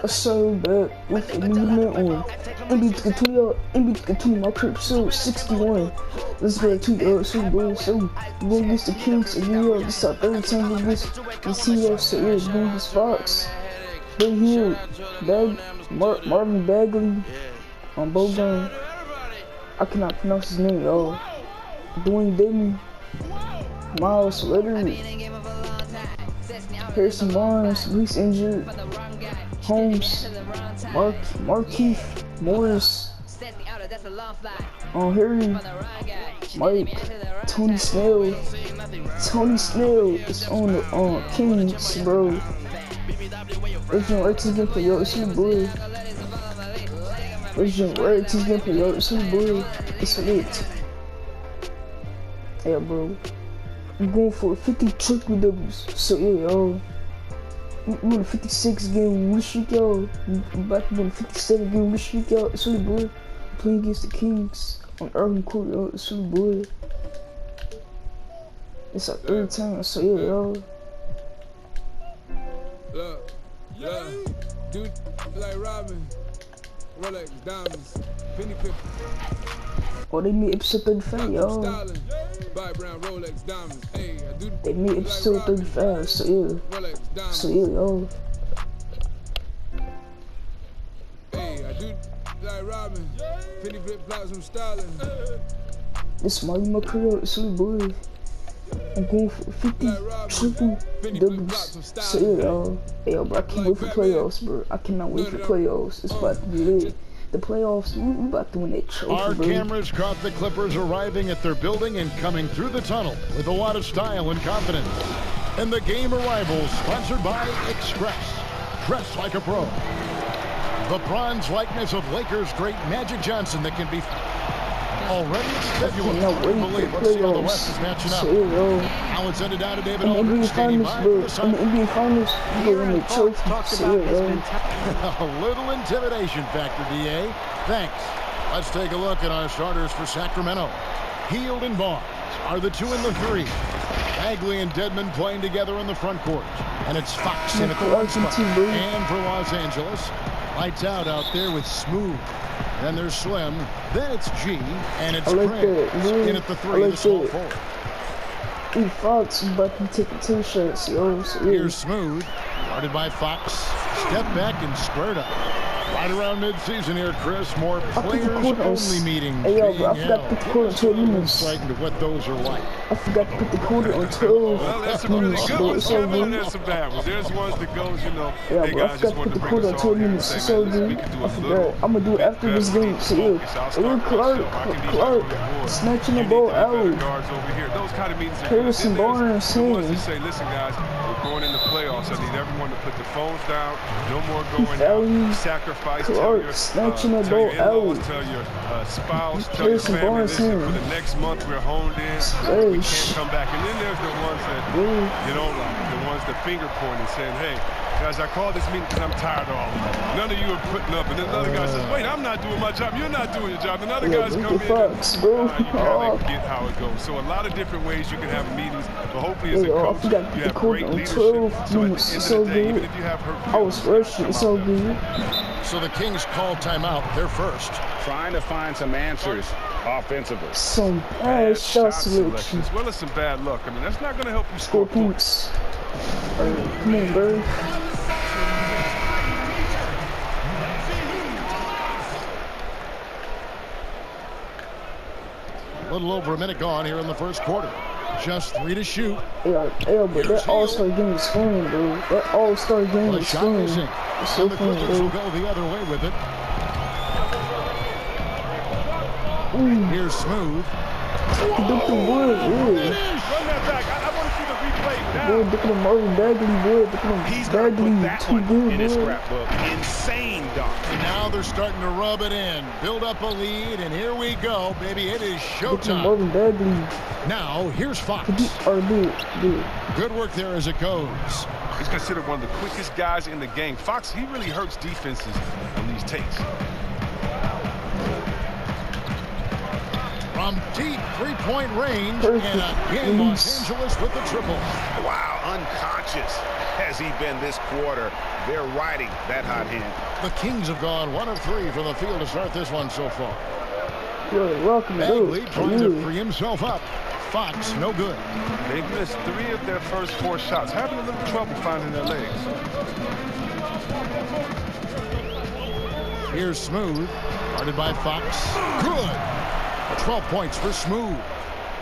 So bad with a new man on. MB continue my crib so 61. Let's go to so bro. So we going against the Kings and New York. This is our third time against the CF. So yeah, it's going against Fox. Big Hill, Marvin Bagley on Bogan. I cannot pronounce his name, y'all. Dwayne Demi, Miles Leonard, Harrison Barnes, Reese injured, Holmes, Markeith, Morris, Harry, Mike, Tony Snell is on the Kings, bro. Original Rex is gonna play yo, it's your boy. Original Rex is gonna play yo, it's your boy. It's lit. Yeah, bro. I'm going for 50 triple doubles. So yeah, yo. We on a 56 game win streak, yo. We about to be on a 57 game win streak, yo. It's your boy. I'm playing against the Kings on Urban Court, yo. It's your boy. It's our third time. So yeah, yo. Look, yeah, dude, like Robin, Rolex, diamonds, penny clip. Oh, they made episode 35, yo. Buy brown Rolex, diamonds. Hey, I do. They made episode 35, so yeah. Rolex, diamonds. So yeah, yo. Hey, I do like Robin, penny flip flops, I'm styling. This is my career, it's your boy. I'm going for 50 triple doubles. So yeah, yo. Hey, yo, bro, I can't wait for playoffs, bro. I cannot wait for playoffs. It's about to be lit. The playoffs, we about to win that trophy, Our bro. cameras caught the Clippers arriving at their building and coming through the tunnel with a lot of style and confidence. And the game arrival sponsored by Express. Dress like a pro. The bronze likeness of Lakers great Magic Johnson that can be already scheduled. Let's see how the West is matching up. Now it's ended down to David Aldridge standing by for the Suns. In the NBA Finals, we're going to win the trophy. So A little intimidation factor, DA. Thanks. Let's take a look at our starters for Sacramento. Hield and Barnes are the 2 and the 3. Bagley and Dedmon playing together in the front court. And it's Fox in at the 1 spot. And for Los Angeles, lights out there with Smooth. Then there's Slim. Then it's G. And it's Prince in at the 3, the small forward. Fox is about to take 2 shots, yo. So here's Smooth. Guarded by Fox. Step back and squared up. Right around mid-season here, Chris. More players-only meetings. Hey, yo, bro, I forgot to put the quarter on 12 minutes. Insight into what those are like. I forgot to put the quarter on 12 well, there's some really good ones, and there's some bad ones. There's ones that goes, you know, yeah, bro, I forgot to put the quarter on 12 minutes. It's so good. I forgot. I'm going to do it after this game. So, yeah. Clark, snatching the ball out. Harrison Barnes, saying. Say, listen, guys, we're going in the playoffs. I need everyone to put the phones down. No more going out. Sacrifice. Clark, snatching the ball out. Tell your spouse, tell your family, listen, for the next month we're honed in. We can't come back. And then there's the ones that you don't like, the ones that finger pointing, saying, hey, guys, I called this meeting because I'm tired of all of it. None of you are putting up. And then another guy says, wait, I'm not doing my job. You're not doing your job. And another guy's coming in. You kind of get how it goes. So a lot of different ways you can have meetings. But hopefully as a coach, you have great leadership. So at the end of the day, even if you have hurt, I was rushing. It's so good. So the Kings call timeout. They're first. Trying to find some answers offensively. Some bad shot selection as well as some bad luck. I mean, that's not going to help you score points. Come on, bro. A little over a minute gone here in the first quarter. Just 3 to shoot. Yeah, but that all-star game is fun, bro. That all-star game is fun. It's so the fun, Clippers bro. will go the other way with it. Here's Smooth. Look the wood, run that back. I want to see the replay now. Boy, look at the Marvin Bagley, boy. Look at He's him. going to put that Too one good, in his boy. scrapbook. Insane dunk. And now they're starting to rub it in. Build up a lead, and here we go, baby. It is Look at showtime. Marvin Bagley. Now, here's Fox. Do it. Good work there as it goes. He's considered one of the quickest guys in the game. Fox, he really hurts defenses on these takes. From deep three-point range, Perfect. and again, Los Angeles with the triple. Wow, unconscious has he been this quarter. They're riding that hot hand. The Kings have gone 1 of 3 from the field to start this one so far. You're welcome. Bagley trying to free himself up. Fox, no good. They've missed 3 of their first 4 shots, having a little trouble finding their legs. Here's Smooth, guarded by Fox. Good. 12 points for Smooth.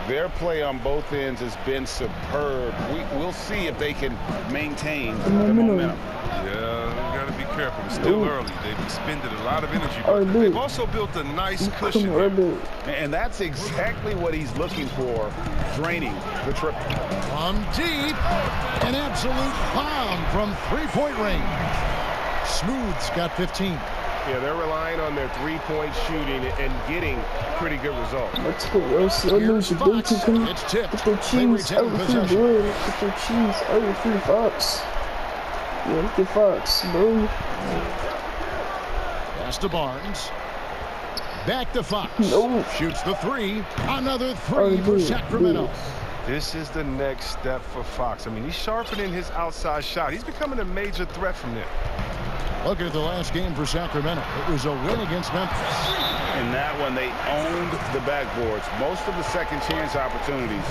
Their play on both ends has been superb. We'll see if they can maintain the momentum. Yeah, you got to be careful. It's still early. They've expended a lot of energy, but they've also built a nice cushion. And that's exactly what he's looking for, draining the triple. From deep, an absolute bomb from three-point range. Smooth's got 15. Yeah, they're relying on their three-point shooting and getting pretty good results. Let's go, Here's Fox. It's tipped. Get their cheese out of free boy. Get their cheese out of free Fox. Yeah, look at Fox, bro. Pass to Barnes. Back to Fox. No. Shoots the 3. Another 3 for Sacramento. This is the next step for Fox. I mean, he's sharpening his outside shot. He's becoming a major threat from there. Look at the last game for Sacramento. It was a win against Memphis. In that one, they owned the backboards. Most of the second chance opportunities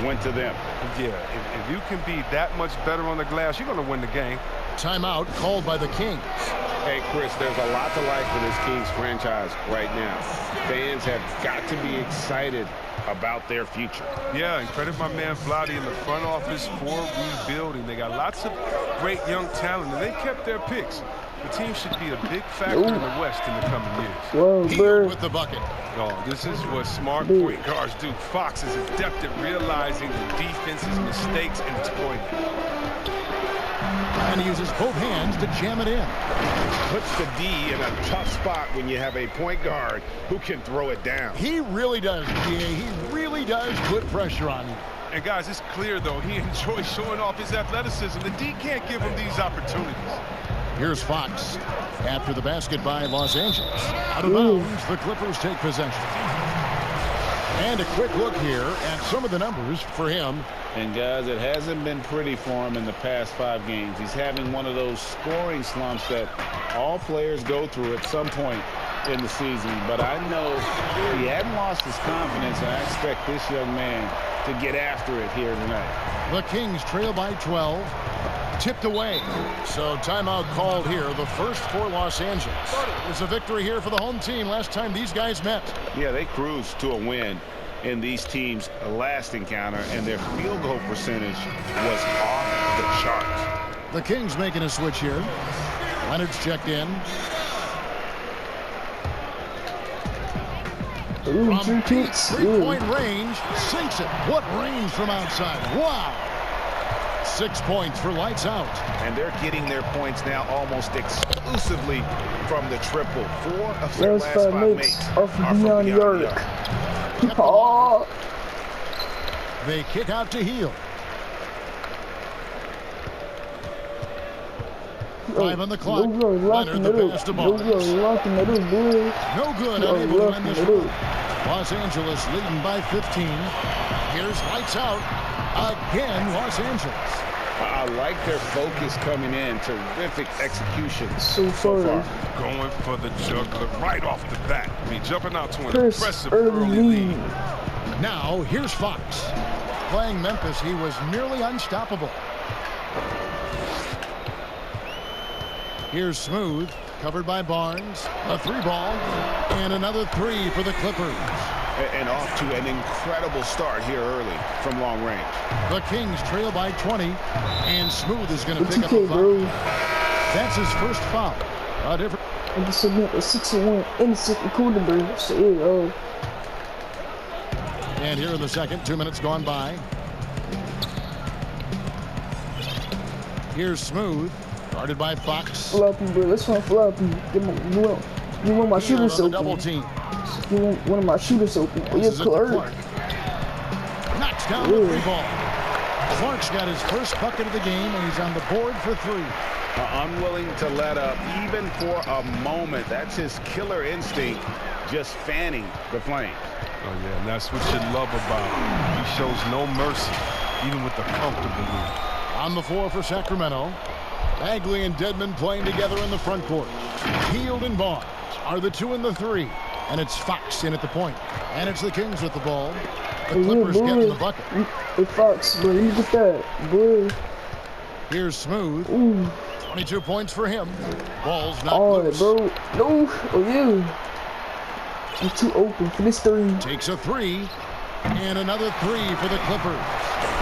went to them. Yeah, if you can be that much better on the glass, you're going to win the game. Timeout called by the Kings. Hey, Chris, there's a lot to like for this Kings franchise right now. Fans have got to be excited about their future. Yeah, and credit my man Vlade in the front office for rebuilding. They got lots of great young talent, and they kept their picks. The team should be a big factor in the West in the coming years. Whoa, bro. With the bucket. Oh, this is what smart point guards do. Fox is adept at realizing the defense's mistakes and exploiting them. And he uses both hands to jam it in. Puts the D in a tough spot when you have a point guard who can throw it down. He really does, GA. He really does put pressure on you. And guys, it's clear, though, he enjoys showing off his athleticism. The D can't give him these opportunities. Here's Fox. After the basket by Los Angeles. Out of bounds, the Clippers take possession. And a quick look here at some of the numbers for him. And guys, it hasn't been pretty for him in the past 5 games. He's having one of those scoring slumps that all players go through at some point in the season. But I know he hadn't lost his confidence, and I expect this young man to get after it here tonight. The Kings trail by 12. Tipped away. So timeout called here. The first for Los Angeles. It's a victory here for the home team last time these guys met. Yeah, they cruised to a win in these teams' last encounter, and their field goal percentage was off the charts. The Kings making a switch here. Leonard's checked in. From deep three-point range, sinks it. What range from outside? Wow. 6 points for lights out. And they're getting their points now almost exclusively from the triple. 4 of their last 5 makes are from beyond the arc. Oh. They kick out to Heel. 5 on the clock. Leonard the pass to Barnes. No good. Unable to win this one. Los Angeles leading by 15. Here's lights out. Again, Los Angeles. I like their focus coming in. Terrific execution so far. Going for the juggler right off the bat. I mean, jumping out to an impressive early lead. Now, here's Fox. Playing Memphis, he was nearly unstoppable. Here's Smooth, covered by Barnes. A 3-ball, and another 3 for the Clippers. And off to an incredible start here early from long range. The Kings trail by 20, and Smooth is going to pick up a foul. That's his first foul. And this is a 6-1 in the second quarter, bro. So, and here in the second, 2 minutes gone by. Here's Smooth, guarded by Fox. Floppy, bro. Let's run floppy. You want my shooters open. Double team. You want one of my shooters open. Oh, yeah, Clark. Knocks down the 3-ball. Clark's got his first bucket of the game, and he's on the board for 3. Unwilling to let up even for a moment. That's his killer instinct, just fanning the flame. Oh, yeah, and that's what you love about him. He shows no mercy, even with the comfortable lead. On the floor for Sacramento, Bagley and Dedmon playing together in the front court. Hield and Barnes are the 2 and the 3. And it's Fox in at the point. And it's the Kings with the ball. The Clippers getting the bucket. Hey, Fox, bro, you get that, boy. Here's Smooth. Ooh. 22 points for him. Ball's not Alright, loose. bro. No. Oh, yeah. I'm too open for this 3. Takes a 3. And another 3 for the Clippers.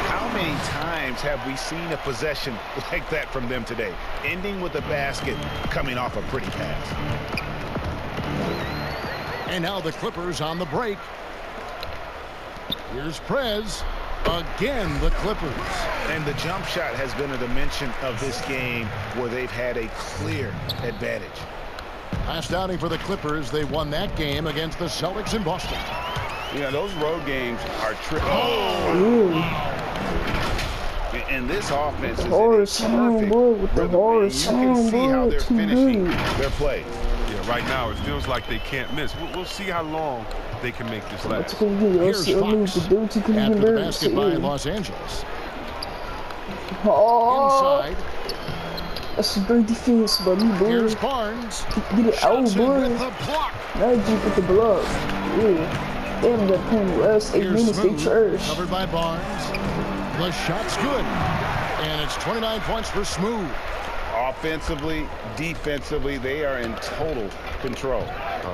How many times have we seen a possession like that from them today? Ending with a basket, coming off a pretty pass. And now the Clippers on the break. Here's Prez. Again, the Clippers. And the jump shot has been a dimension of this game where they've had a clear advantage. Last outing for the Clippers, they won that game against the Celtics in Boston. You know, those road games are tricky. And this offense is Horse in a perfect with the rhythm. horse. You can see how they're Too finishing good. their play. Yeah, right now it feels like they can't miss. We'll see how long they can make this last. Here's Fox after the basket by Los Angeles. Oh, Inside. that's a great defense, buddy, boy. Here's Barnes. Get it out, Shots in boy. with the block. Magic with the block. Yeah. They haven't got point in the last 8 Here's minutes. They Smooth, trash. covered by Barnes. The shot's good. And it's 29 points for Smooth. Offensively, defensively, they are in total control.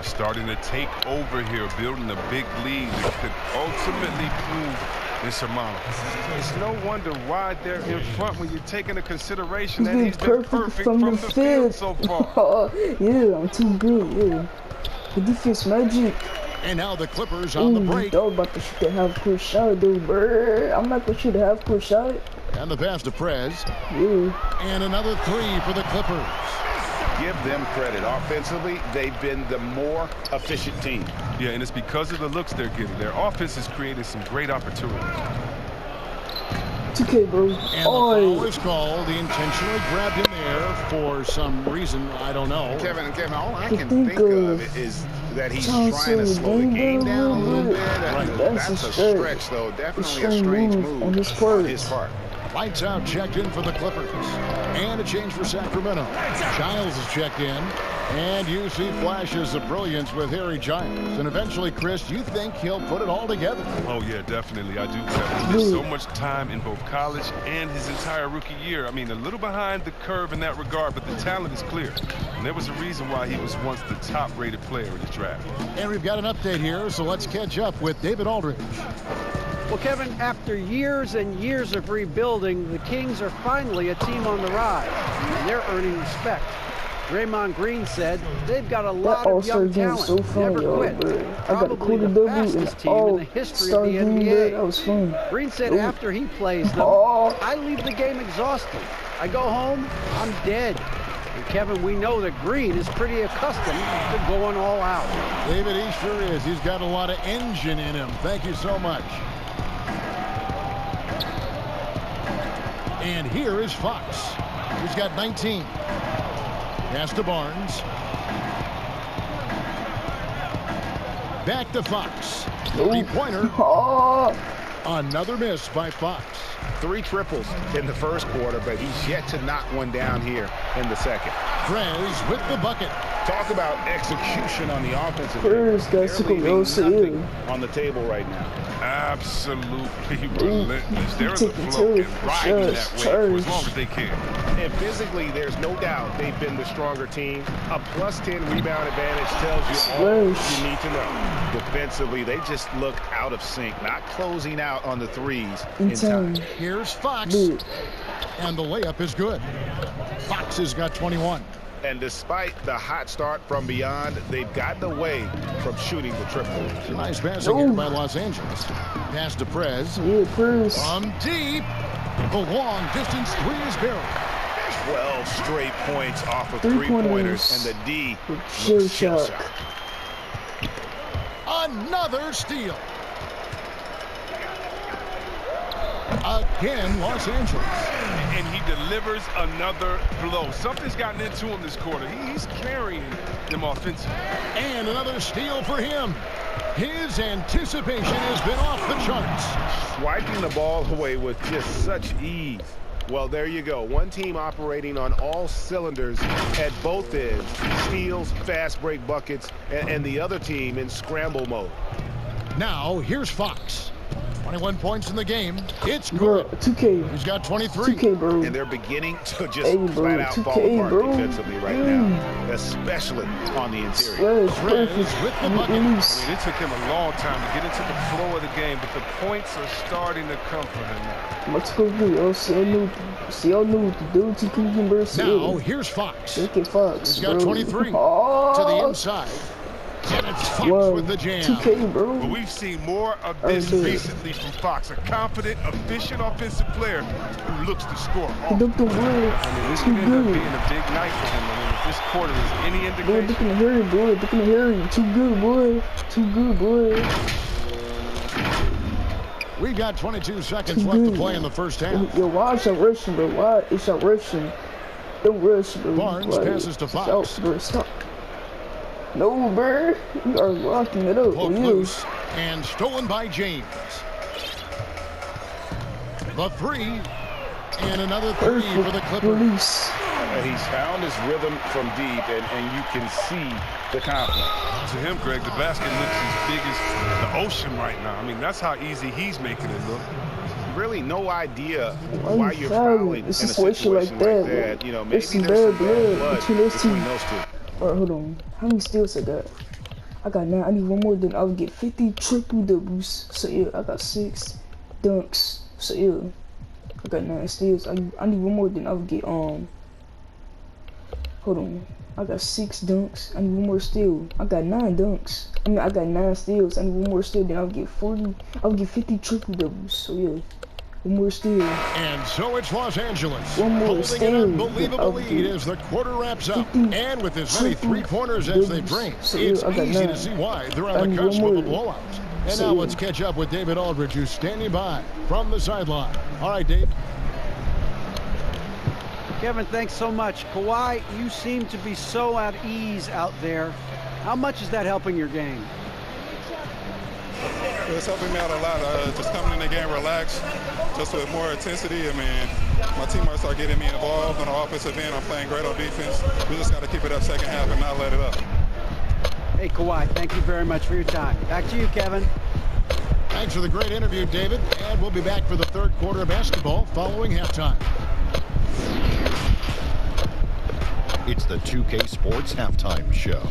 Starting to take over here, building a big lead that could ultimately prove insurmountable. It's no wonder why they're in front when you take into consideration that he's been perfect from the field so far. Yeah, I'm too good. Yeah. The defense magic. And now the Clippers on the break. Dog about to shoot that half-court shot, dude, bro. I'm not gonna shoot a half-court shot. And the pass to Prez. Yeah. And another 3 for the Clippers. Give them credit. Offensively, they've been the more efficient team. Yeah, and it's because of the looks they're getting. Their offense is creating some great opportunities. 2K, bro. And the foul is called. He intentionally grabbed him there for some reason. I don't know. Kevin, all I can think of is that he's trying to slow the game down a little bit. That's a stretch, though. Definitely a strange move on his part. Lights out checked in for the Clippers. And a change for Sacramento. Giles is checked in. And you see flashes of brilliance with Harry Giles. And eventually, Chris, you think he'll put it all together? Oh, yeah, definitely. I do, Kevin. There's so much time in both college and his entire rookie year. I mean, a little behind the curve in that regard, but the talent is clear. And there was a reason why he was once the top-rated player in the draft. And we've got an update here, so let's catch up with David Aldridge. Well, Kevin, after years and years of rebuilding, the Kings are finally a team on the rise, and they're earning respect. Draymond Green said they've got a lot of young talent, so fun, never quit. I got a Probably the fastest team in the history of the NBA. That was fun. Green said after he plays them, I leave the game exhausted. I go home, I'm dead. And Kevin, we know that Green is pretty accustomed to going all out. David, he sure is. He's got a lot of engine in him. Thank you so much. And here is Fox. He's got 19. Pass to Barnes. Back to Fox. 3-pointer. Another miss by Fox. 3 triples in the first quarter, but he's yet to knock one down here in the second. Prez with the bucket. Talk about execution on the offensive end. On the table right now. Absolutely relentless. They're in the flow and riding that way for as long as they can. And physically, there's no doubt they've been the stronger team. A +10 rebound advantage tells you all you need to know. Defensively, they just look out of sync, not closing out on the threes in time. Here's Fox. And the layup is good. Fox has got 21. And despite the hot start from beyond, they've gotten away from shooting the triple. It's a nice passing here by Los Angeles. Pass to Prez. From deep. The long distance 3 is good. 12 straight points off of 3-pointers, and the D looks shell shock. Another steal. Again, Los Angeles. And he delivers another blow. Something's gotten into him this quarter. He's carrying them offensively. And another steal for him. His anticipation has been off the charts. Swiping the ball away with just such ease. Well, there you go. One team operating on all cylinders at both ends. Steals, fast break buckets, and the other team in scramble mode. Now, here's Fox. 21 points in the game. It's Bro, good. 2K. He's got 23. 2K, bro. And they're beginning to just Hey, bro, flat out 2K, fall apart bro. defensively right now, especially on the interior. Slash Reds perfect. with the bucket. Release. I mean, it took him a long time to get into the flow of the game, but the points are starting to come for him now. Let's go do it. See, I knew what to do. To Cleveland, bro. Now, here's Fox. Look at Fox, He's got bro. 23 Oh, to the inside. And it's Fox Whoa, with the jam. 2K, bro. But we've seen more of this recently from Fox, a confident, efficient offensive player who looks to score. Look the wood. I mean, this Too could end up good. being a big night for him. I mean, if this quarter is any Boy, indication. look in the hurry, boy. Look in the hurry. Too good, boy. Too good, boy. We've got 22 seconds Too left to good. play in the first half. Yo, why is y'all rushing, bro? Why is y'all rushing? Don't rush, bro. Barnes Why? passes to Fox. Stop, bro. Stop. No, bro. You are locking it up. Poked Oh, loose and stolen by James. The three and another three for the Clippers. Release. He's found his rhythm from deep, and you can see the confidence. To him, Greg, the basket looks as big as the ocean right now. I mean, that's how easy he's making it look. Really no idea Why why you you're fouling? fouling in a It's a situation like situation that. You know, maybe There's some there's bad some bad blood blood between those between two. those two. Alright, hold on. How many steals I got? I got 9. I need one more, then I would get 50 triple doubles. So yeah, I got 6 dunks. So yeah, I got 9 steals. I need one more, then I would get hold on. I got 6 dunks. I need one more steal. I got 9 dunks. I mean, I got 9 steals. I need one more steal, then I would get 40. I would get 50 triple doubles. So yeah, one more steal. And so it's Los Angeles One more holding steal. an unbelievable I'll lead get as the quarter wraps up. 50 And with as many triple three-pointers as they doubles. bring, So, it's yeah, I got easy 9. to see why they're I on need the one cusp of a more. blowout. And So, now yeah. let's catch up with David Aldridge, who's standing by from the sideline. All right, Dave. Kevin, thanks so much. Kawhi, you seem to be so at ease out there. How much is that helping your game? It's helping me out a lot. Just coming in the game relaxed, just with more intensity. I mean, my teammates are getting me involved on the offensive end. I'm playing great on defense. We just got to keep it up second half and not let it up. Hey, Kawhi, thank you very much for your time. Back to you, Kevin. Thanks for the great interview, David. And we'll be back for the third quarter of basketball following halftime. It's the 2K Sports Halftime Show.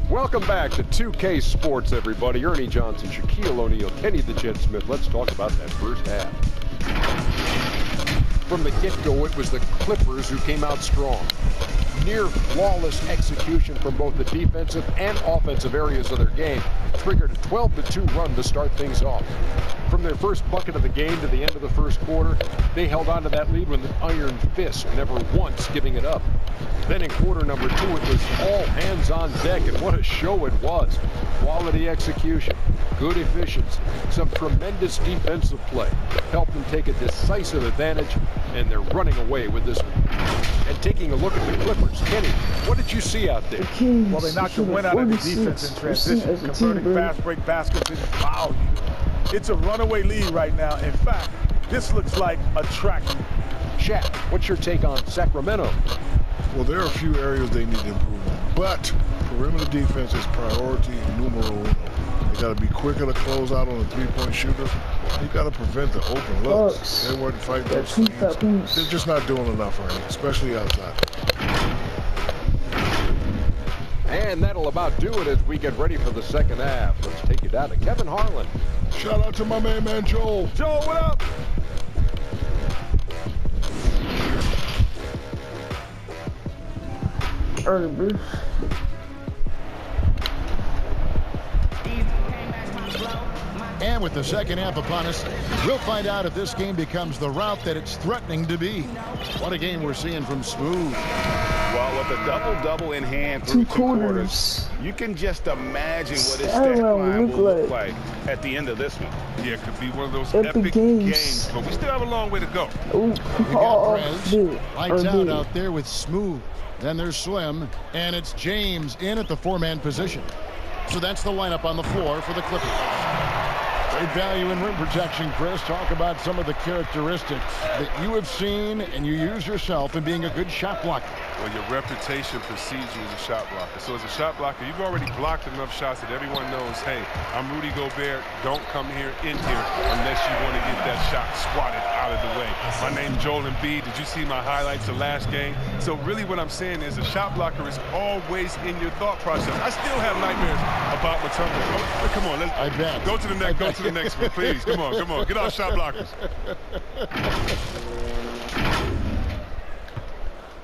Welcome back to 2K Sports, everybody. Ernie Johnson, Shaquille O'Neal, Kenny the Jet Smith. Let's talk about that first half. From the get-go, it was the Clippers who came out strong. Near flawless execution from both the defensive and offensive areas of their game triggered a 12-2 run to start things off. From their first bucket of the game to the end of the first quarter, they held on to that lead with an iron fist, never once giving it up. Then in quarter number 2, it was all hands on deck, and what a show it was. Quality execution, good efficiency, some tremendous defensive play helped them take a decisive advantage, and they're running away with this one. And taking a look at the Clippers, Kenny, what did you see out there? Well, they knocked the wind out of the defense in transition, converting fast break baskets into foul. It's a runaway lead right now. In fact, this looks like a track. Shaq, what's your take on Sacramento? Well, there are a few areas they need to improve on, but perimeter defense is priority numero uno. They got to be quicker to close out on a three-point shooter. You got to prevent the open looks. They weren't fighting those screens. They're just not doing enough right now, especially outside. And that'll about do it as we get ready for the second half. Let's take you down to Kevin Harlan. Shout out to my man Joel. Joel, what up? And with the second half upon us, we'll find out if this game becomes the route that it's threatening to be. What a game we're seeing from Smooth. Well, with a double-double in hand through two quarters, you can just imagine what his stat line will look like at the end of this one. Yeah, it could be one of those epic games, but we still have a long way to go. We got Prez, lights out there with Smooth. Then there's Slim, and it's James in at the four-man position. So that's the lineup on the floor for the Clippers. Great value in rim protection, Chris. Talk about some of the characteristics that you have seen and you use yourself in being a good shot blocker. Well, your reputation precedes you as a shot blocker. So as a shot blocker, you've already blocked enough shots that everyone knows, hey, I'm Rudy Gobert. Don't come here in here unless you want to get that shot swatted out of the way. My name's Joel Embiid. Did you see my highlights of last game? So really what I'm saying is a shot blocker is always in your thought process. I still have nightmares about Matumbo. Oh, come on, I bet. Go to the next one, please. Come on. Get our shot blockers.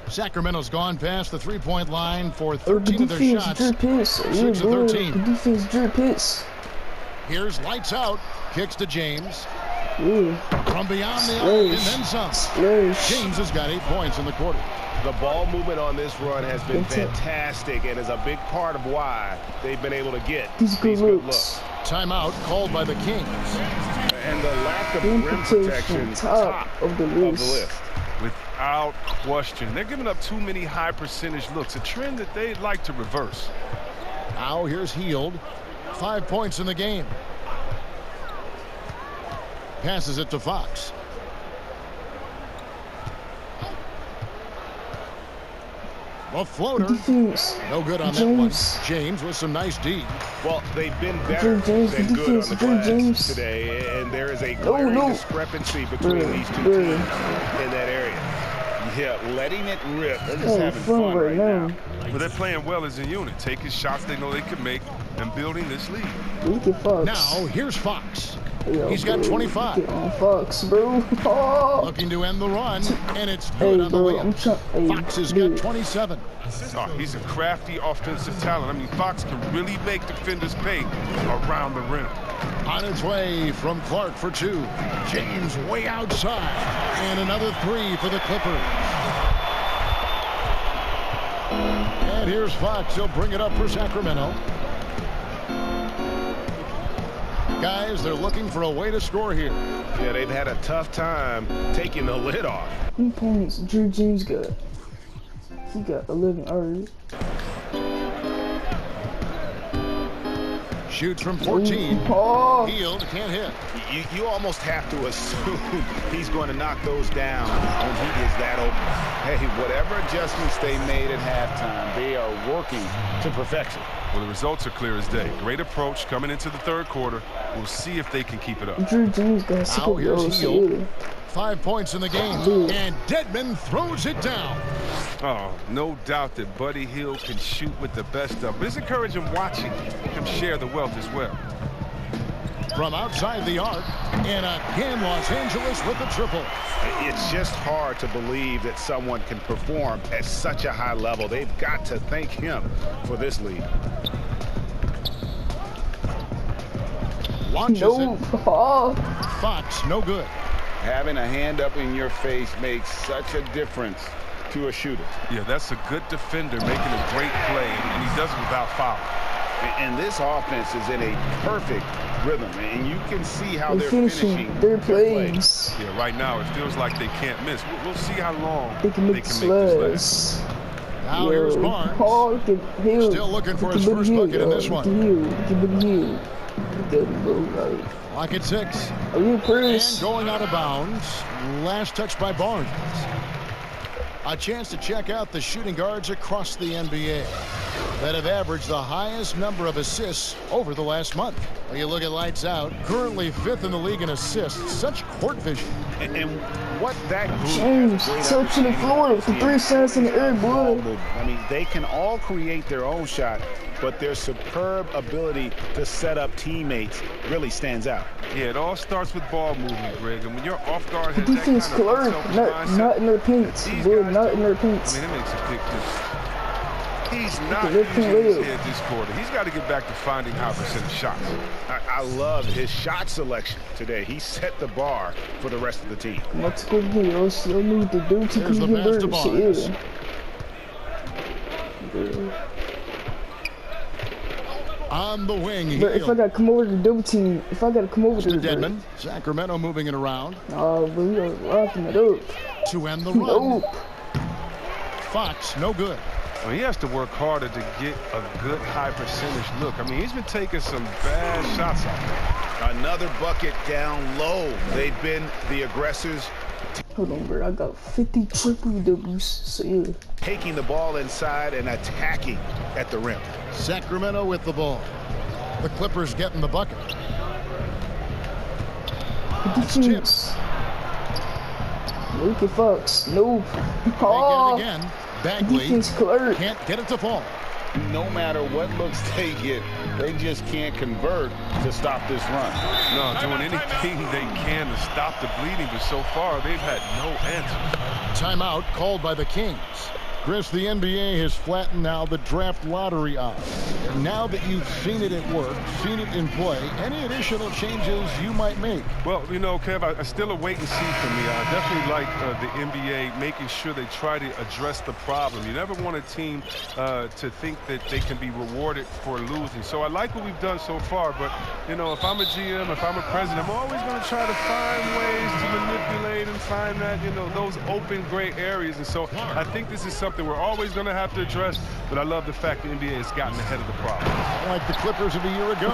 Sacramento's gone past the three-point line for 13 of their shots. 6 of 13. The defense drip hits. Here's lights out. Kicks to James. Ooh. From beyond the arc and then some. James has got 8 points in the quarter. The ball movement on this run has been fantastic and is a big part of why they've been able to get these good looks. Timeout called by the Kings. And the lack of rim protection top of the list. Without question. They're giving up too many high percentage looks, a trend that they'd like to reverse. Now here's Hield. 5 points in the game. Passes it to Fox. A floater. No good on that one. James with some nice D. Well, they've been better than good on the glass today, and there is a glaring discrepancy between these two teams in that area. Yeah, letting it rip. They're just having fun right now. But they're playing well as a unit, taking shots they know they can make and building this lead. Now, here's Fox. He's got 25. Fox, bro. Oh. Looking to end the run, and it's good on the layup. Fox has got 27. Oh, he's a crafty offensive talent. I mean, Fox can really make defenders pay around the rim. On its way from Clark for 2. James way outside. And another 3 for the Clippers. And here's Fox. He'll bring it up for Sacramento. Guys, they're looking for a way to score here. Yeah, they've had a tough time taking the lid off. How many points Drew James got? He got 11 already. Shoots from 14. Oh. Hield can't hit. You almost have to assume he's going to knock those down when he is that open. Hey, whatever adjustments they made at halftime, they are working to perfection. Well, the results are clear as day. Great approach coming into the third quarter. We'll see if they can keep it up. Drew James got 6 Hield. 5 points in the game. And Dedmon throws it down. Oh, no doubt that Buddy Hield can shoot with the best of. But it's encouraging watching him share the wealth as well. From outside the arc, and again Los Angeles with the triple. It's just hard to believe that someone can perform at such a high level. They've got to thank him for this lead. Launches it. Fox, no good. Having a hand up in your face makes such a difference to a shooter. Yeah, that's a good defender making a great play, and he does it without foul. And this offense is in a perfect rhythm, and you can see how they're finishing their plays. Yeah, right now it feels like they can't miss. We'll see how long they can make this last. Now here's Barnes. Still looking for his first bucket in this one. Lock at 6. And going out of bounds. Last touch by Barnes. A chance to check out the shooting guards across the NBA that have averaged the highest number of assists over the last month. When you look at lights out, currently 5th in the league in assists. Such court vision. And what that group James, touch in the floor with the 3 shots in the air, boy. I mean, they can all create their own shot, but their superb ability to set up teammates really stands out. Yeah, it all starts with ball movement, Greg. And when you're off guard, the defense clerk, not in their paints, boy, not in their paints. I mean, it makes a big difference. He's not using his head this quarter. He's got to get back to finding high percentage shots. I love his shot selection today. He set the bar for the rest of the team. Let's go here. Here's the pass to Barnes. On the wing. But if I got to come over to the double team, if I got to come over to the Dedmon, Sacramento moving it around. Oh, but we are locking it up. To end the run. Fox, no good. I mean, he has to work harder to get a good high percentage look. I mean, he's been taking some bad shots out there. Another bucket down low. They've been the aggressors. Hold on, bro. I got 50 triple doubles. So yeah. Taking the ball inside and attacking at the rim. Sacramento with the ball. The Clippers getting the bucket. Defense. Look at Fox. Nope. Oh. They get it again. Bagley Defense, Clark. can't get it to fall. No matter what looks they get, they just can't convert to stop this run. No, doing anything they can to stop the bleeding, but so far they've had no answer. Timeout called by the Kings. Chris, the NBA has flattened now the draft lottery odds. Now that you've seen it at work, seen it in play, any additional changes you might make? Well, you know, Kev, I still a wait and see for me. I definitely like the NBA making sure they try to address the problem. You never want a team to think that they can be rewarded for losing. So I like what we've done so far, but, you know, if I'm a GM, if I'm a president, I'm always going to try to find ways to manipulate and find that, you know, those open gray areas. And so I think this is something we're always going to have to address, but I love the fact the NBA has gotten ahead of the problem. Like the Clippers of a year ago.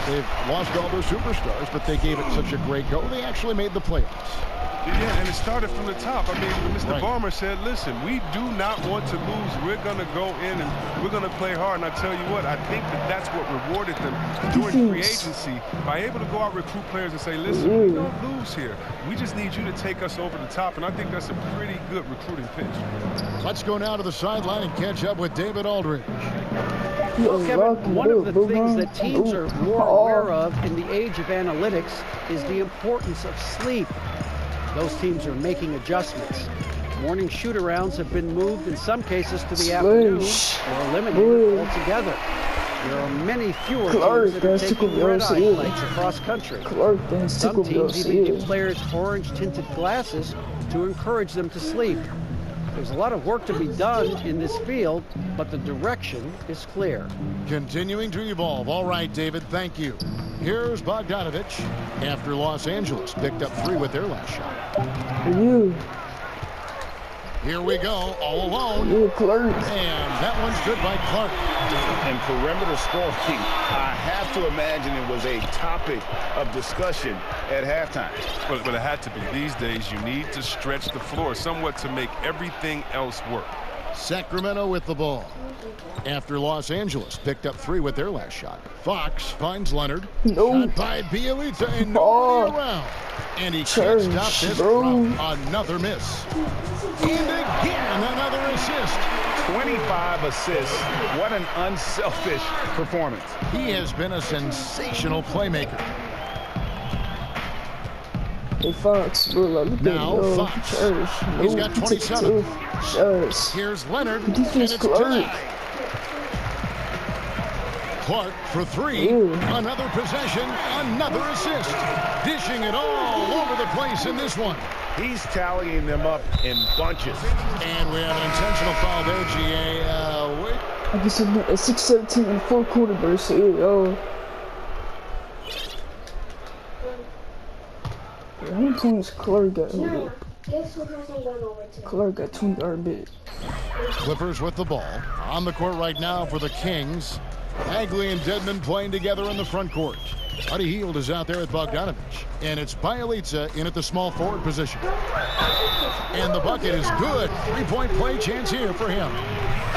They've lost all their superstars, but they gave it such a great go. They actually made the playoffs. Yeah, and it started from the top. I mean, Mr. Barmer said, listen, we do not want to lose. We're going to go in and we're going to play hard. And I tell you what, I think that's what rewarded them during free agency by able to go out recruit players and say, listen, we don't lose here. We just need you to take us over the top. And I think that's a pretty good recruiting pitch. Let's go now to the sideline and catch up with David Aldridge. Well, Kevin, one of the things that teams are more aware of in the age of analytics is the importance of sleep. Those teams are making adjustments. Morning shoot-arounds have been moved in some cases to the afternoon or eliminated altogether. There are many fewer teams that are taking red-eye flights across country. Some teams even give players orange-tinted glasses to encourage them to sleep. There's a lot of work to be done in this field, but the direction is clear. Continuing to evolve. All right, David, thank you. Here's Bogdanovich after Los Angeles picked up 3 with their last shot. Here we go, all alone. And that one's good by Clark. And perimeter scoring, I have to imagine it was a topic of discussion at halftime. But it had to be. These days, you need to stretch the floor somewhat to make everything else work. Sacramento with the ball. After Los Angeles picked up 3 with their last shot. Fox finds Leonard. Shot by Bielitsa and nobody around. And he can't stop this from another miss. And again, another assist. 25 assists. What an unselfish performance. He has been a sensational playmaker. Hey, Fox, bro, now Fox. He's got 27. Here's Leonard. And it's tied. Clark for 3. Another possession, another assist. Dishing it all over the place in this one. He's tallying them up in bunches. And we have an intentional foul there, GA. Wait. I guess I'm at 6-17 in the fourth quarter, bro. So, how many points Clark got? Clark got 20 RB. Clippers with the ball. On the court right now for the Kings. Bagley and Dedmon playing together in the front court. Buddy Hield is out there at Bogdanovich. And it's Bielitsa in at the small forward position. And the bucket is good. 3-point play chance here for him.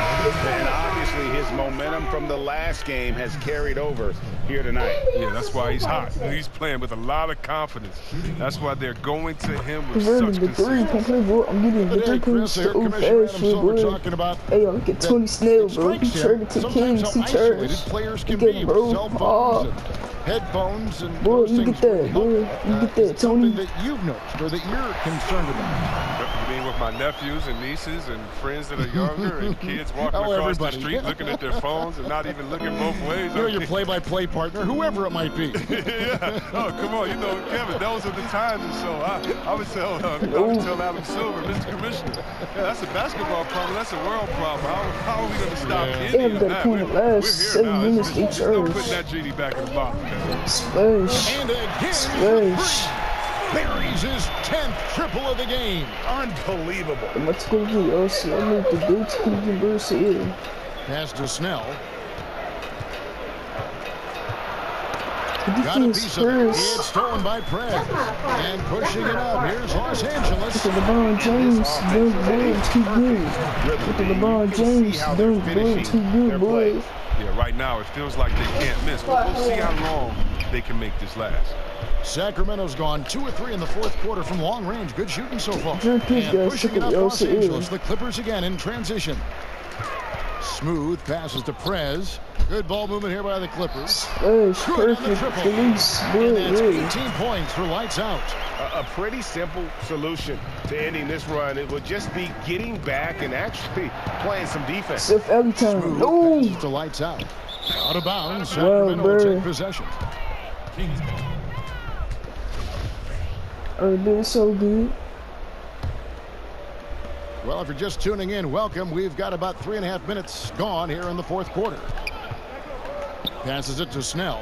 And obviously his momentum from the last game has carried over here tonight. Yeah, that's why he's hot. He's playing with a lot of confidence. That's why they're going to him with such consistency. I'm getting the 3 points so fast, bro. Hey, I'm getting 20 snail, bro. He turned it to Kings. He turned. Players can be with cell phones and headphones and boy, you get that, boy. You get that, Tony. That you've noticed or that you're concerned about. You mean with my nephews and nieces and friends that are younger and kids walking across the street looking at their phones and not even looking both ways? You're your play-by-play partner, whoever it might be. Yeah. Oh, come on. You know, Kevin, those are the times. And so I would tell Alex Silver, Mr. Commissioner, yeah, that's a basketball problem. That's a world problem. How are we going to stop any of that? We're here 7 minutes each Don't put that genie back in the box. Splash. And again, Splash. buries his 10th triple of the game. Unbelievable. Let's go get LC. I make the dates Cleveland Birds here. Pass to Snell. The Got a defense piece of it. first. It's stolen by Prez. And pushing it up. Here's Los Angeles. Look at LeBron James. Dunk ball, too good. Look at LeBron James. Dunk ball, too good, boy. Yeah, right now it feels like they can't miss. But we'll see how long they can make this last. Sacramento's gone 2 of 3 in the fourth quarter from long range. Good shooting so far. Jerry Pitt, And guys, pushing look it at up Los LCA. Angeles. The Clippers again in transition. Smooth passes to Prez. Good ball movement here by the Clippers. Hey, Good on the perfect. triple. Release, And boy. that's Hey. 18 points for lights out. A pretty simple solution to ending this run. It would just be getting back and actually playing some defense. Seth every time. Smooth No. passes to lights out. Out of bounds. Well, Sacramento will bro. take possession. Oh, man, so good. Well, if you're just tuning in, welcome. We've got about 3.5 minutes gone here in the fourth quarter. Passes it to Snell.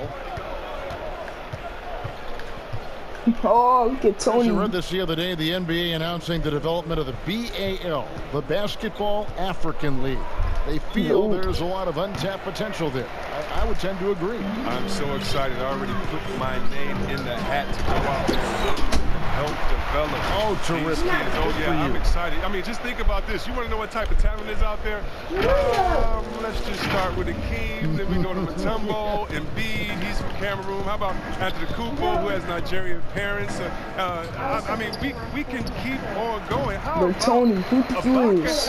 Oh, look at Tony. I read this the other day, the NBA announcing the development of the BAL, the Basketball African League. They feel there's a lot of untapped potential there. I would tend to agree. I'm so excited. I already put my name in the hat to go out there and help develop Oh, terrific. these kids. Oh, yeah, I'm excited. I mean, just think about this. You want to know what type of talent is out there? Let's just start with Akeem, then we go to Mutombo, Embiid, he's from Cameroon. How about Antetokounmpo, who has Nigerian parents? I mean, we can keep on going. How But about Tony, who the fools?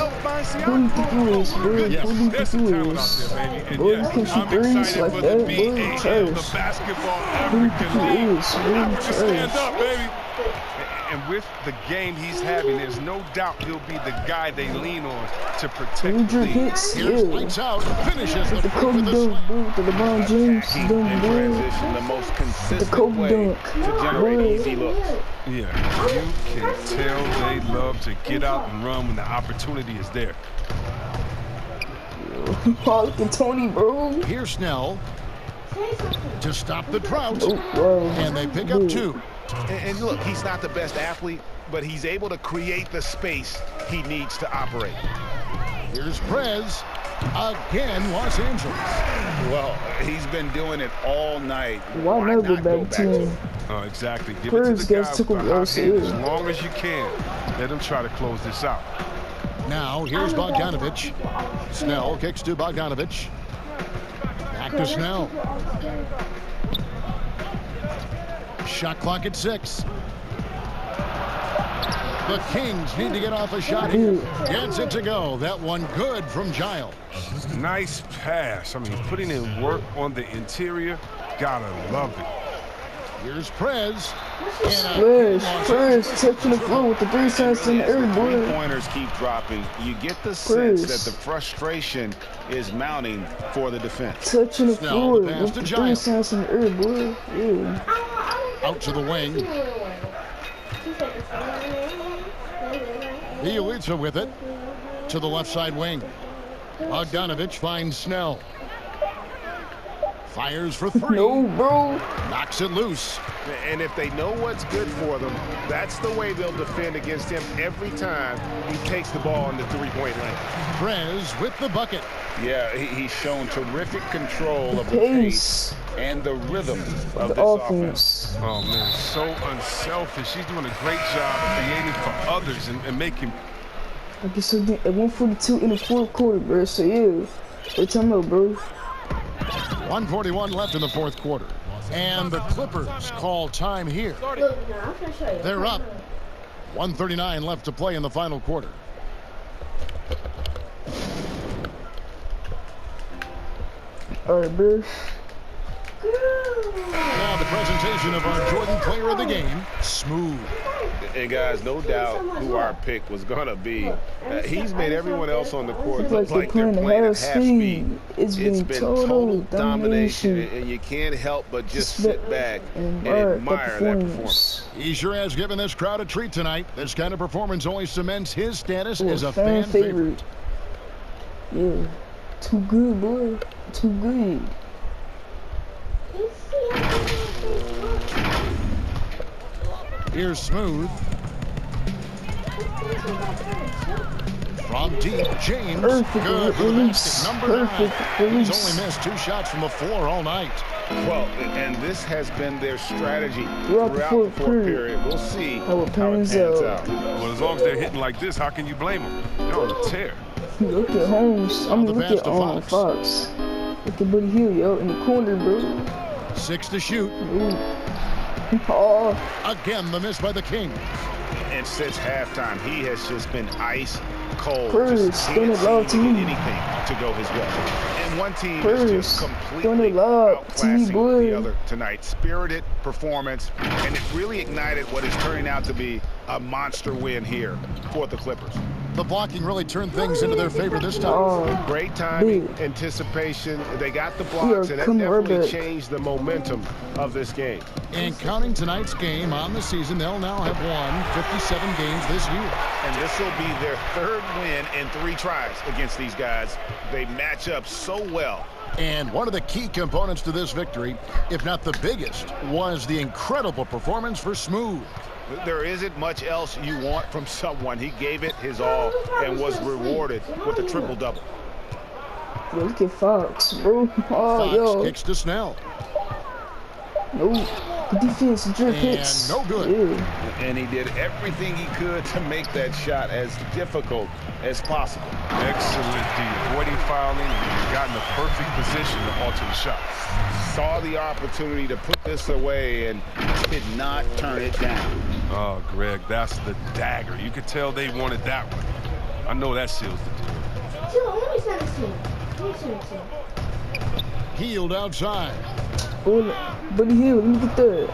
Who the fools, bro? Yes, Who the there's some talent out fools? there, baby. And Boy, you yes, can shoot I'm threes excited like for that, the boy. BAL, Trash. the Basketball Who African the League. fools? Boy, Africa, stand trash. up, baby. And with the game he's having, there's no doubt he'll be the guy they lean on to protect the Woodrow league. hits, Here's yeah. lights out. Finishes The the free Kobe with a dunk, slam. bro. The LeBron James Attacking dunk, in bro. transition, the most The consistent Kobe way dunk. to generate Boy. easy looks. Yeah, you can tell they love to get out and run when the opportunity is there. Oh, look at Tony, bro. Here's Snell to stop the drought. Oh, wow. And they pick up 2. And look, he's not the best athlete, but he's able to create the space he needs to operate. Here's Prez. Again, Los Angeles. Well, he's been doing it all night. Why not go back to him? Oh, exactly. Give First it to the guys guy took with him the hot hand LCA. as long as you can. Let him try to close this out. Now, here's Bogdanovich. Snell kicks to Bogdanovich. Back to Snell. Shot clock at 6. The Kings need to get off a shot here. Gets it to go. That one good from Giles. Nice pass. I mean, putting in work on the interior. Gotta love it. Here's Prez. Prez touching the floor with the 3 shots in the air, boy. Three-pointers keep dropping. You get the sense that the frustration is mounting for the defense. Touching the Snell, floor the pass with to the 3 Giles. shots in the air, boy. Yeah. Out to the wing. Bielitsa with it. To the left side wing. Bogdanovich finds Snell. Fires for 3. No, bro. Knocks it loose. And if they know what's good for them, that's the way they'll defend against him every time he takes the ball in the three-point lane. Prez with the bucket. Yeah, he's shown terrific control of the Pace. pace and the rhythm of The this offense. offense. Oh, man, so unselfish. She's doing a great job creating for others and making. I guess at 142 in the fourth quarter, bro. So, yeah. What time out, bro? 1:41 left in the fourth quarter. And the Clippers call time here. They're up. 1:39 left to play in the final quarter. All right, bro. Now the presentation of our Jordan Player of the Game, Smooth. And guys, no doubt who our pick was going to be. He's made everyone else on the court It's look like they're playing at half speed. It's It's been been total domination, domination. and you can't help but just Just sit back and admire that performance. He sure has given this crowd a treat tonight. This kind of performance only cements his status Oh, as a fan favorite. Yeah. Too good, boy. Too good. Here's Smooth. From deep, James. Perfect Good for the release. basket. Number 9. Perfect He's release. only missed 2 shots from the floor all night. Well, and this has been their strategy Throughout the fourth period. We'll see how it pans out. Well, as long as they're hitting like this, how can you blame them? They're on a tear. Look at Holmes. I mean, the look pass at to Fox. Look at Buddy Hield, yo, in the corner, bro. 6 to shoot. Ooh. Oh, Again, the miss by the Kings. And since halftime, he has just been ice cold. First, throwing it low to me. Anything to go his way. And one team is just throwing completely it low to me, outclassing boy. the other tonight. Spirited performance, and it really ignited what is turning out to be a monster win here for the Clippers. The blocking really turned things into their favor this time. Oh, Great timing, big. Anticipation. They got the blocks, and that definitely changed the momentum of this game. And counting tonight's game on the season, they'll now have won 57 games this year. And this will be their 3rd win in 3 tries against these guys. They match up so well. And one of the key components to this victory, if not the biggest, was the incredible performance for Smooth. There isn't much else you want from someone. He gave it his all and was rewarded with a triple-double. Yo, look at Fox, bro. Oh, Fox yo. kicks to Snell. No. The defense drip hits. No good. Yeah. And he did everything he could to make that shot as difficult as possible. Excellent D. Avoiding fouling and got in the perfect position to alter the shot. Saw the opportunity to put this away and did not turn it down. Oh, Greg, that's the dagger. You could tell they wanted that one. I know that seals the deal. Let me send this to you. Let me send this to you. Hield outside. Buddy Hield, let me get that.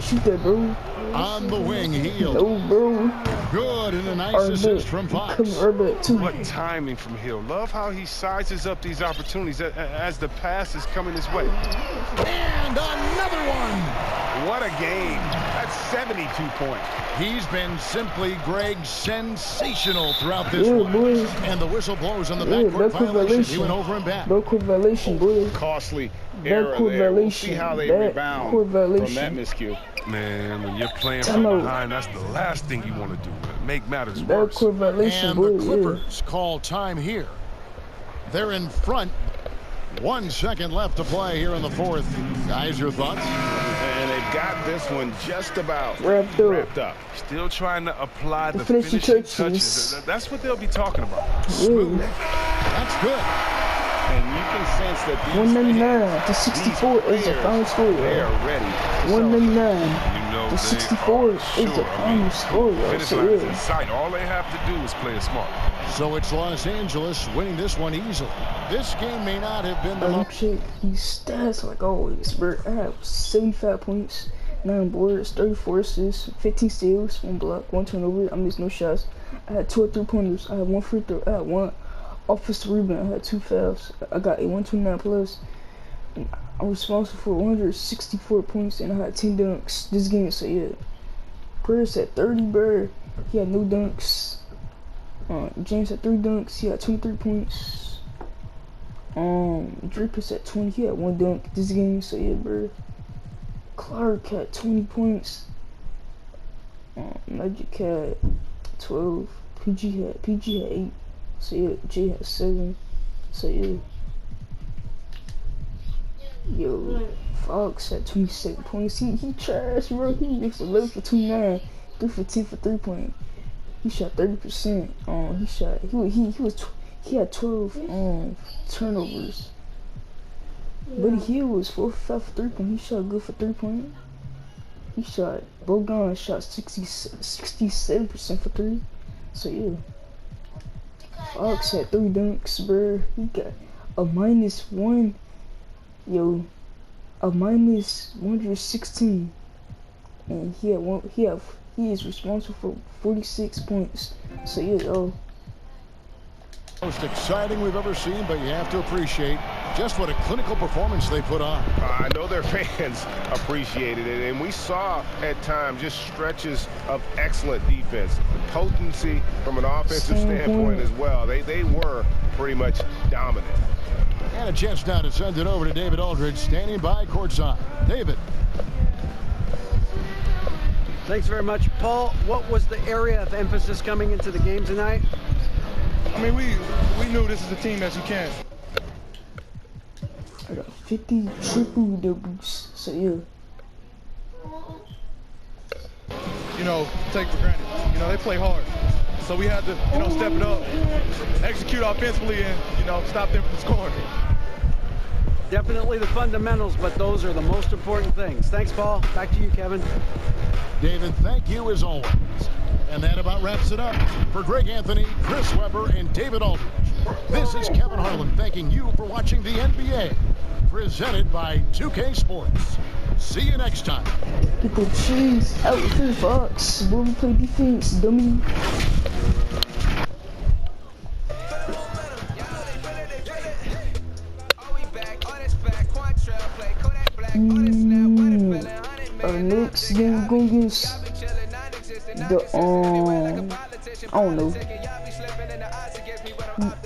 Shoot that, bro. On the wing, Hield. No, bro. Good, and a nice assist from Fox. What timing from Hill. Love how he sizes up these opportunities as the pass is coming his way. And another one. What a game. That's 72 points. He's been simply, Greg, sensational throughout this one. Boy. And the whistle blows on the backcourt violation. He went over and back. Backcourt violation, boy. Costly error there. We'll see how they rebound from that miscue. Man, when you're playing from behind, that's the last thing you want to do. Make matters worse. And the Clippers call time here. They're in front. 1 second left to play here in the 4th. Guys, your thoughts? And they've got this one just about wrapped up. Still trying to apply the finishing touches. That's what they'll be talking about. Smooth. That's good. And you can sense that these 199 to 64 is the final score. They are ready. 199 to 64 is the final score. Finish line is in sight. All they have to do is play it smart. So it's Los Angeles winning this one easily. This game may not have been the most. Check these stats like always, bro. I have 75 points, 9 boards, 34 assists, 15 steals, 1 block, 1 turnover. I missed no shots. I had 2 3-pointers. I had 1 free throw. I had 1 offensive rebound. I had 2 fouls. I got a 129 plus. And I'm responsible for 164 points and I had 10 dunks this game. So yeah, Chris had 30, bro. He had no dunks. James had 3 dunks. He had 23 points. Dripus at 20. He had 1 dunk this game. So yeah, bro. Clark had 20 points. Magic had 12. PG had 8. So yeah, Jay had 7. So yeah. Yo, Fox had 27 points. He trash, bro. He was 11 for 29, 3 for 10 for 3-point. He shot 30%. He had 12 turnovers. Buddy Hield was 4 for 5 for 3-point. He shot good for 3-point. He shot Bogan shot 67% for 3. So yeah. Fox had 3 dunks, bro. He got a -1. Yo, a -116, and he is responsible for 46 points. So yeah, yo. Most exciting we've ever seen, but you have to appreciate just what a clinical performance they put on. I know their fans appreciated it, and we saw at times just stretches of excellent defense, potency from an offensive standpoint as well. They were pretty much dominant. And a chance now to send it over to David Aldridge, standing by courtside. David. Thanks very much, Paul. What was the area of emphasis coming into the game tonight? I mean, we knew this is a team that you can't. I got 50 triple doubles, so yeah. You know, take for granted. You know, they play hard. So we had to, you know, step it up, execute offensively, and, you know, stop them from scoring. Definitely the fundamentals, but those are the most important things. Thanks, Paul. Back to you, Kevin. David, thank you as always. And that about wraps it up. For Greg Anthony, Chris Webber, and David Aldridge, this is Kevin Harlan thanking you for watching the NBA, presented by 2K Sports. See you next time. Get the cheese out of the box. When we play defense, dummy. Our next game going against the I don't know.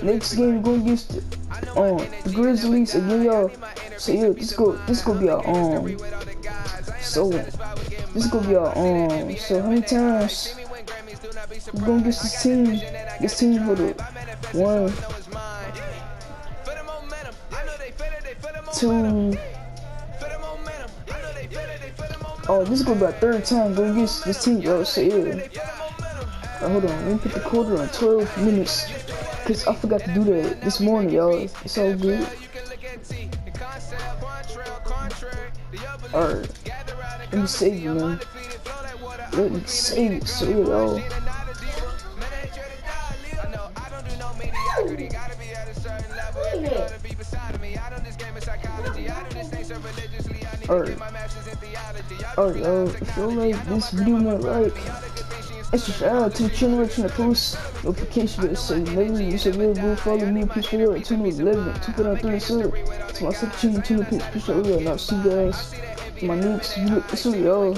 Next game going against the Grizzlies again, y'all. So yeah, this go be our so this gonna be our so how many times we gonna get this team for the 1, 2. Oh, this is gonna be our 3rd time going against this team, y'all. So yeah. Hold on, let me put the quarter on 12 minutes, cause I forgot to do that this morning, y'all. It's all good. Alright, let me save it, man. Let me save it, so yeah, y'all. Alright, y'all. If you like this video, man, like. Extra shout out to the channel, to the post notification bell, so never you should really go follow me, push me up, channel 11, 2.3 sub. To my second channel, channel push up, and I'll see you guys in my next video, so y'all.